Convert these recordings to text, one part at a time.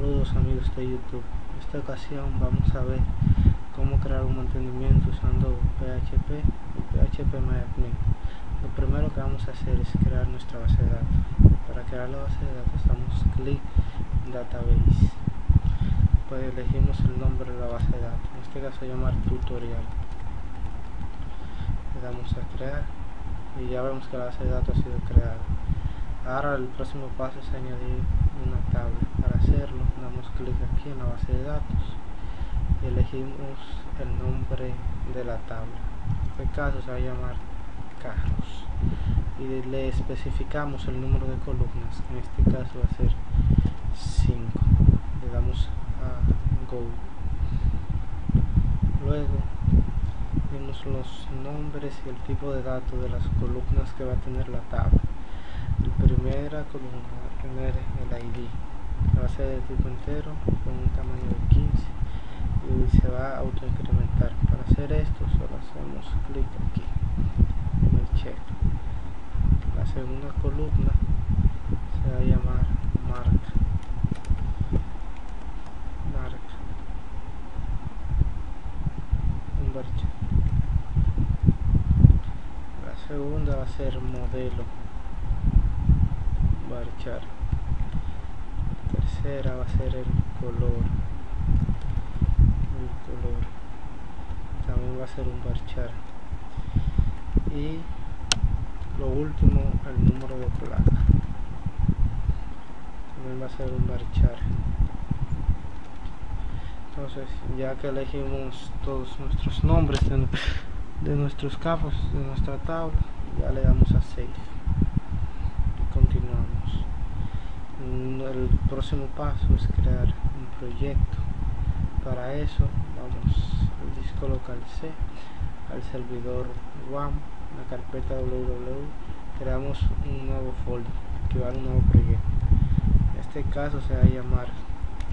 Saludos amigos de YouTube. En esta ocasión vamos a ver cómo crear un mantenimiento usando PHP y PHPMyAdmin. Lo primero que vamos a hacer es crear nuestra base de datos. Para crear la base de datos damos clic en Database. Pues elegimos el nombre de la base de datos, en este caso llamar tutorial. Le damos a crear y ya vemos que la base de datos ha sido creada. Ahora el próximo paso es añadir una tabla. Para hacerlo damos clic aquí en la base de datos y elegimos el nombre de la tabla. En este caso se va a llamar carros y le especificamos el número de columnas, en este caso va a ser 5. Le damos a Go. Luego vemos los nombres y el tipo de datos de las columnas que va a tener la tabla. La primera columna va a tener el ID, va a ser de tipo entero con un tamaño de 15 y se va a autoincrementar. Para hacer esto solo hacemos clic aquí en el check. La segunda columna se va a llamar marca. Un varchar. La segunda va a ser modelo. Varchar. La tercera va a ser el color. También va a ser un varchar. Y lo último, el número de placa. También va a ser un varchar. Entonces, ya que elegimos todos nuestros nombres de nuestros campos, de nuestra tabla, ya le damos a Save. Continuamos. El próximo paso es crear un proyecto. Para eso vamos al disco local C, al servidor WAM, la carpeta www, creamos un nuevo folder que va a un nuevo proyecto. En este caso se va a llamar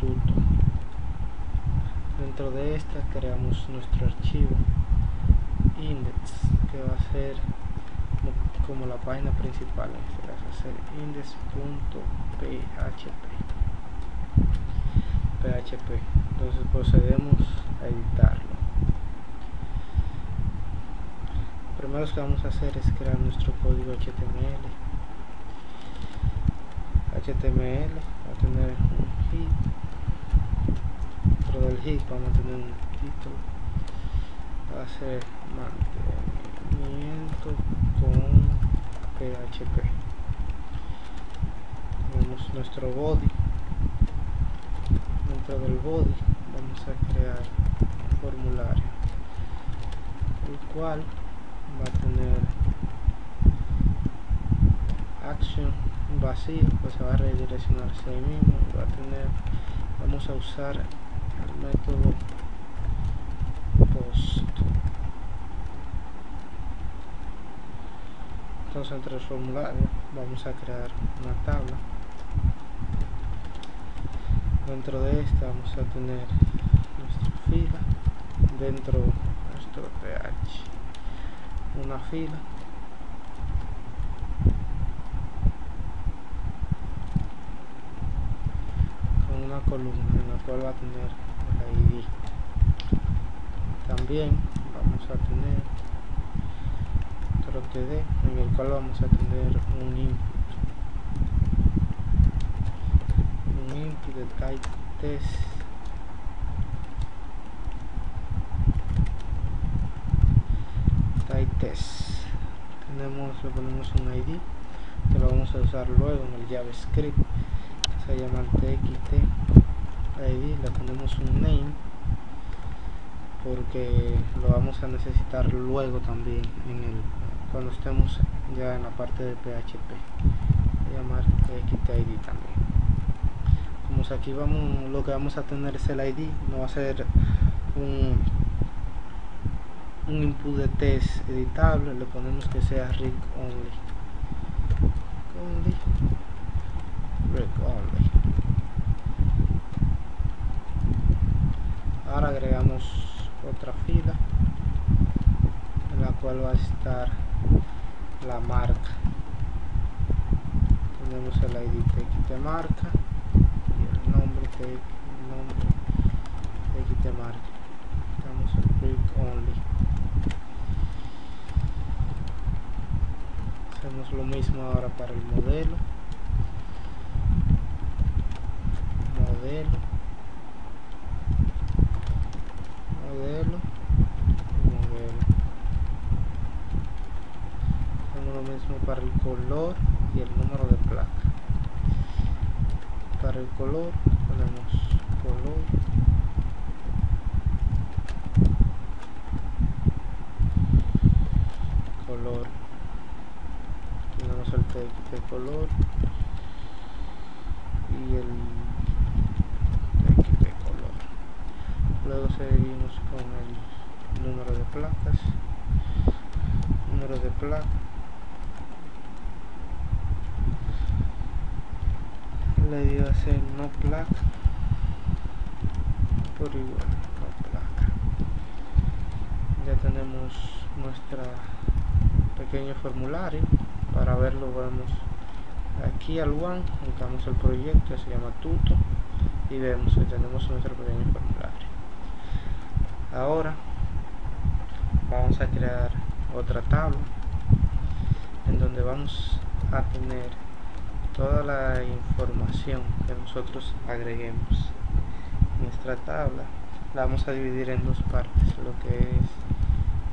tuto. Dentro de esta creamos nuestro archivo index, que va a ser como la página principal, en este caso va a ser index.php. Entonces procedemos a editarlo. Lo primero que vamos a hacer es crear nuestro código HTML. HTML va a tener un head. Dentro del head vamos a tener un título. Va a ser mantenimiento con PHP. Tenemos nuestro body. Dentro del body vamos a crear un formulario, el cual va a tener action vacío, pues se va a redireccionar hacia ahí mismo. Vamos a usar el método post. Entonces, entre el formulario vamos a crear una tabla. Dentro de esta vamos a tener nuestra fila, dentro de nuestro PH una fila, con una columna en la cual va a tener el ID. También vamos a tener otro TD en el cual vamos a tener un input de type test. Le ponemos un ID que lo vamos a usar luego en el JavaScript, que se llama txt ID. Le ponemos un name porque lo vamos a necesitar luego también cuando estemos ya en la parte de PHP. Voy a llamar txt ID también. Como aquí lo que vamos a tener es el ID, no va a ser un input de test editable. Le ponemos que sea read only. Ahora agregamos otra fila en la cual va a estar la marca. Tenemos el ID txt marca y el nombre txt mismo ahora para el modelo, tengo lo mismo para el color y el número de placa. Para el color ponemos color, tenemos el TX de color y el TX de color. Luego seguimos con el número de placas, le dio a hacer no placa por igual, no placa. Ya tenemos nuestro pequeño formulario. Para verlo vamos aquí al One, buscamos el proyecto, se llama Tuto, y vemos que tenemos nuestro pequeño formulario. Ahora vamos a crear otra tabla en donde vamos a tener toda la información que nosotros agreguemos. Nuestra tabla la vamos a dividir en dos partes, lo que es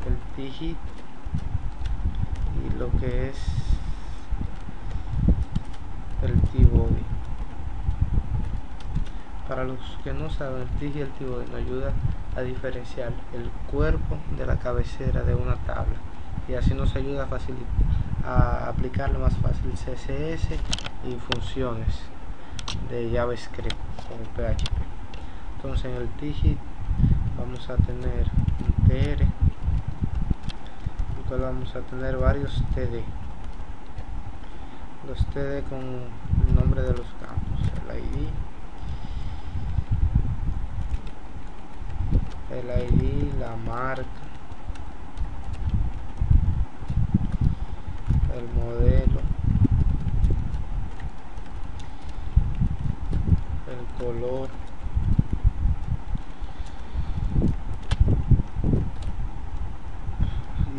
el T-Hit y lo que es el T-Body. Para los que no saben, el T-Hit y el T-Body nos ayuda a diferenciar el cuerpo de la cabecera de una tabla, y así nos ayuda a aplicarle más fácil CSS y funciones de JavaScript con PHP. Entonces en el T-Hit vamos a tener un TR, el cual vamos a tener varios TD, los TD con el nombre de los campos, el ID, la marca, el modelo, el color,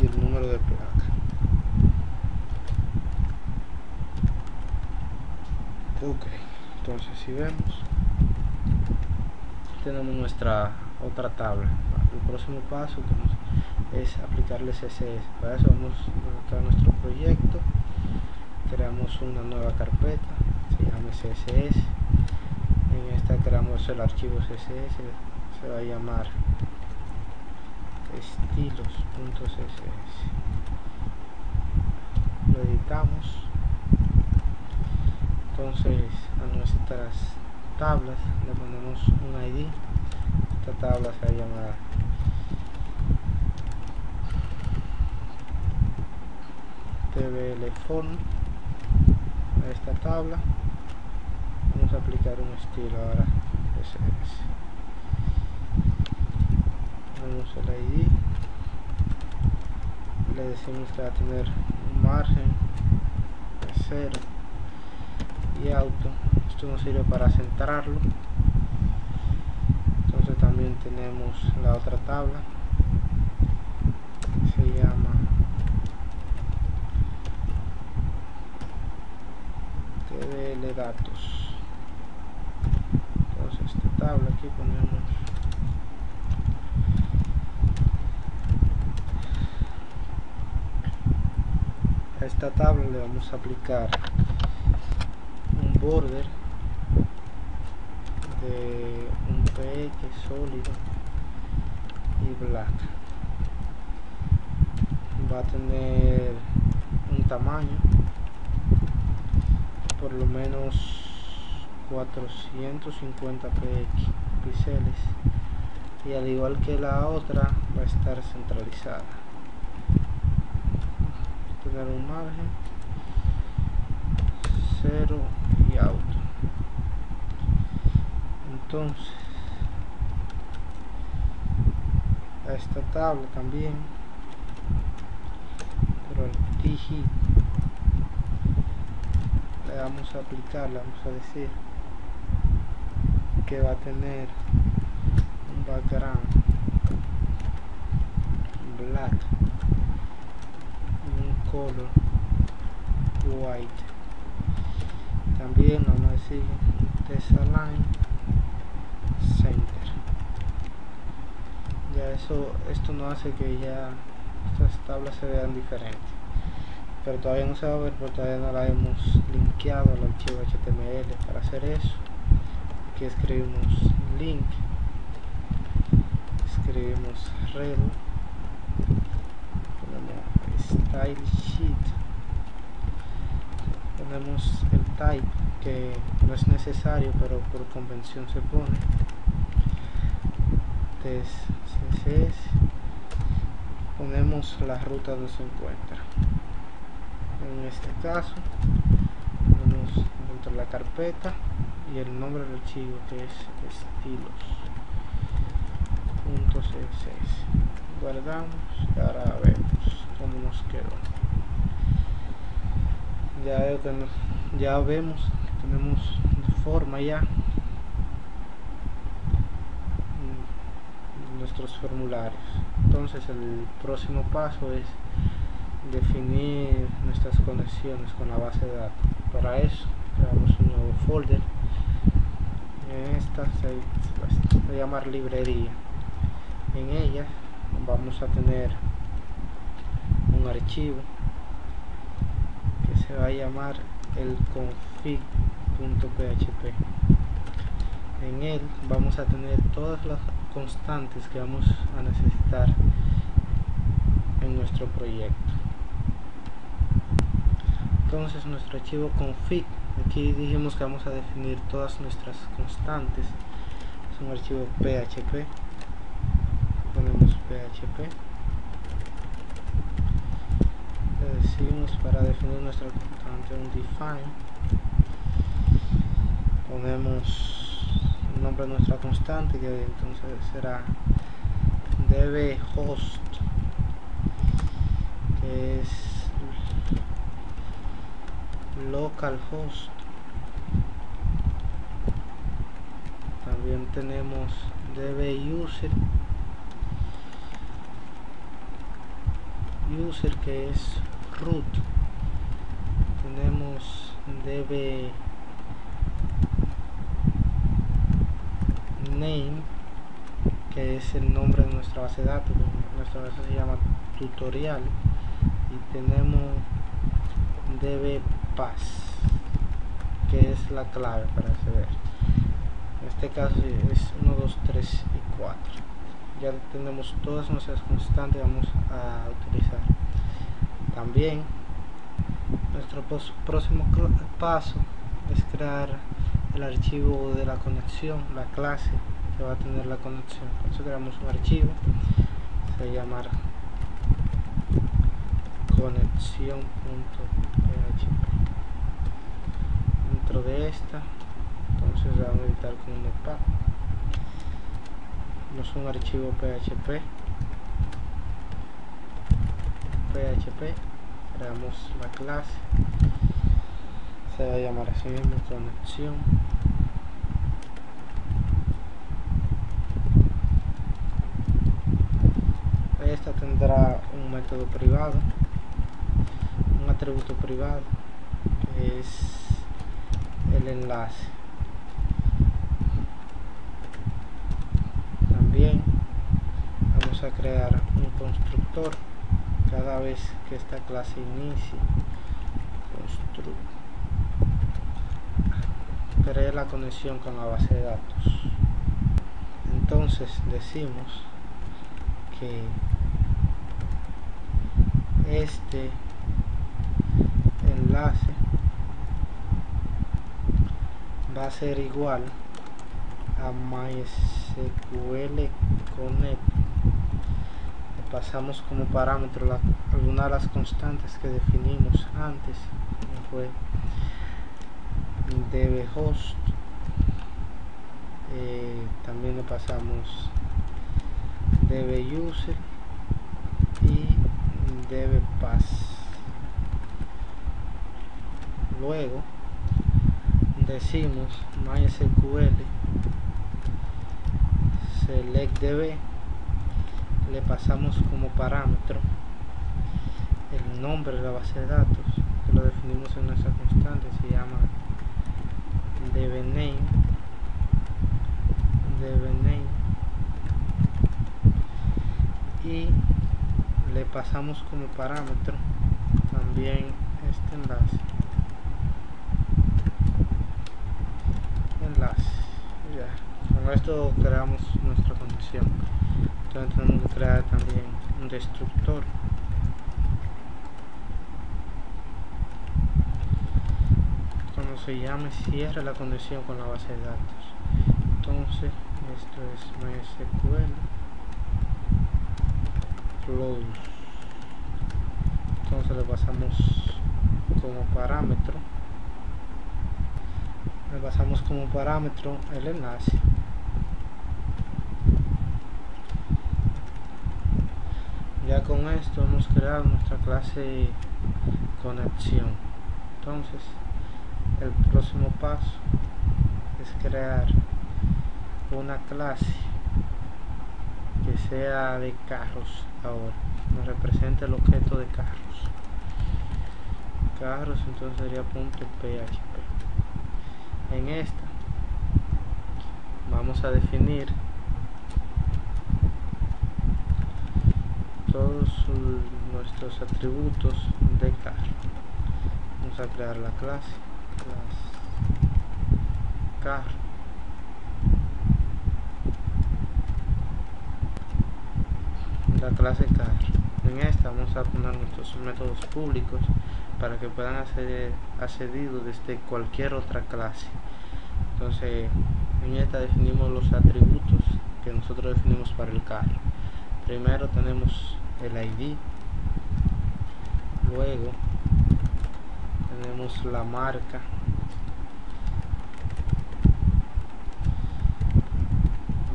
y el número de placa. Ok, entonces si vemos, tenemos nuestra otra tabla. El próximo paso es aplicarle CSS. Para eso vamos a nuestro proyecto, creamos una nueva carpeta, se llama CSS. En esta creamos el archivo CSS, se va a llamar estilos.css. Lo editamos. Entonces a nuestras tablas le ponemos un ID. Esta tabla se va a llamar tvlFont. A esta tabla vamos a aplicar un estilo ahora CSS. Ponemos el ID, le decimos que va a tener un margen de 0 y auto. Esto nos sirve para centrarlo. Entonces también tenemos la otra tabla que se llama TVL datos. Entonces esta tabla aquí ponemos a esta tabla, le vamos a aplicar un border de un PX sólido y black. Va a tener un tamaño por lo menos 450 píxeles, y al igual que la otra va a estar centralizada. Tener un margen 0 y auto. Entonces a esta tabla también, pero el T-Hit le vamos a aplicar, le vamos a decir que va a tener un background black y un color white. También vamos a decir desalign center. Ya esto no hace que ya estas tablas se vean diferentes, pero todavía no se va a ver porque todavía no la hemos linkeado al archivo HTML. Para hacer eso, aquí escribimos link, escribimos rel, ponemos style sheet, ponemos el type, que no es necesario pero por convención se pone, CSS, ponemos la ruta donde se encuentra. En este caso ponemos dentro de la carpeta y el nombre del archivo, que es estilos.css. guardamos y ahora vemos cómo nos quedó. Ya vemos que tenemos forma ya nuestros formularios. Entonces el próximo paso es definir nuestras conexiones con la base de datos. Para eso creamos un nuevo folder. En esta se va a llamar librería. En ella vamos a tener un archivo que se va a llamar el config.php. En él vamos a tener todas las constantes que vamos a necesitar en nuestro proyecto. Entonces nuestro archivo config, aquí dijimos que vamos a definir todas nuestras constantes, es un archivo PHP. Ponemos PHP, le decimos para definir nuestra constante un define, ponemos el nombre de nuestra constante, que entonces será dbHost, que es localhost. También tenemos dbuser, que es root. Tenemos dbName, que es el nombre de nuestra base de datos. Nuestra base se llama tutorial. Y tenemos dbpass, que es la clave para acceder. En este caso es 1, 2, 3 y 4. Ya tenemos todas nuestras constantes, vamos a utilizar. También nuestro próximo paso es crear el archivo de la conexión, la clase que va a tener la conexión. Por eso creamos un archivo, se llama conexión.php. Dentro de esta, entonces vamos a editar con un notepad. Es un archivo PHP, creamos la clase, se va a llamar así mismo, conexión. Esta tendrá un método privado, un atributo privado, que es el enlace. También vamos a crear un constructor cada vez que esta clase inicie. Cree la conexión con la base de datos. Entonces decimos que este enlace va a ser igual a MySQL Connect. Le pasamos como parámetro alguna de las constantes que definimos antes, como fue dbHost. También le pasamos dbuser y dbpass. Luego decimos MySQL selectdb, le pasamos como parámetro el nombre de la base de datos, que lo definimos en nuestra constante, se llama dbName, y le pasamos como parámetro también este enlace. Ya, con esto creamos nuestra conexión. Entonces tenemos que crear también un destructor. Cuando se llame, cierre la conexión con la base de datos. Entonces esto es MySQL close. Entonces le pasamos como parámetro el enlace. Ya con esto hemos creado nuestra clase conexión. Entonces el próximo paso es crear una clase que sea de carros. Ahora nos representa el objeto de carros, entonces sería .php. En esta vamos a definir todos nuestros atributos de carro. Vamos a crear la clase carro. La clase carro. En esta vamos a poner nuestros métodos públicos para que puedan ser accedidos desde cualquier otra clase. Entonces en esta definimos los atributos que nosotros definimos para el carro. Primero tenemos el ID, luego tenemos la marca,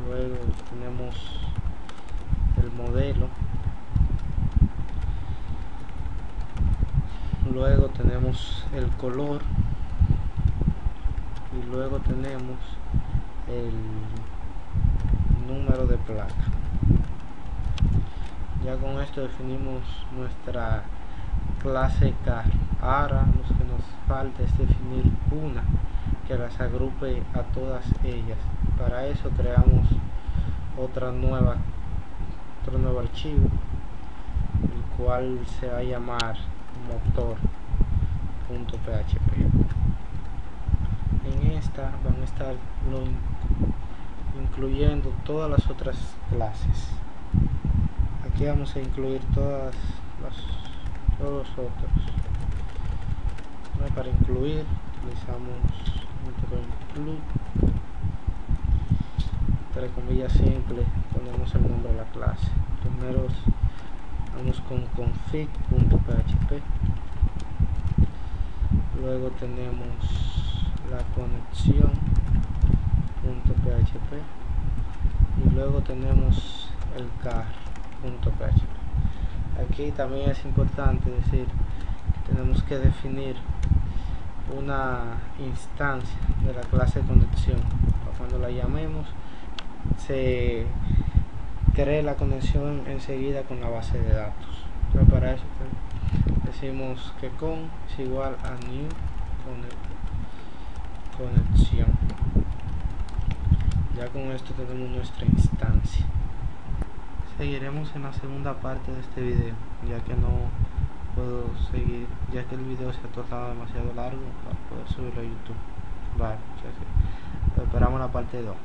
luego tenemos el modelo, luego tenemos el color y luego tenemos el número de placa. Ya con esto definimos nuestra clase carro. Ahora lo que nos falta es definir una que las agrupe a todas ellas. Para eso creamos otro nuevo archivo, el cual se va a llamar motor.php. En esta van a estar incluyendo todas las otras clases. Aquí vamos a incluir todos los otros. Para incluir utilizamos include, entre comillas simple, ponemos el nombre de la clase. Primero vamos con config.php, luego tenemos la conexión.php y luego tenemos el car.php. Aquí también es importante decir que tenemos que definir una instancia de la clase conexión. Cuando la llamemos se cree la conexión enseguida con la base de datos. Entonces para eso decimos que con es igual a new conexión. Ya con esto tenemos nuestra instancia. Seguiremos en la segunda parte de este video, ya que no puedo seguir, ya que el video se ha tornado demasiado largo para poder subirlo a YouTube. Vale, esperamos la parte 2.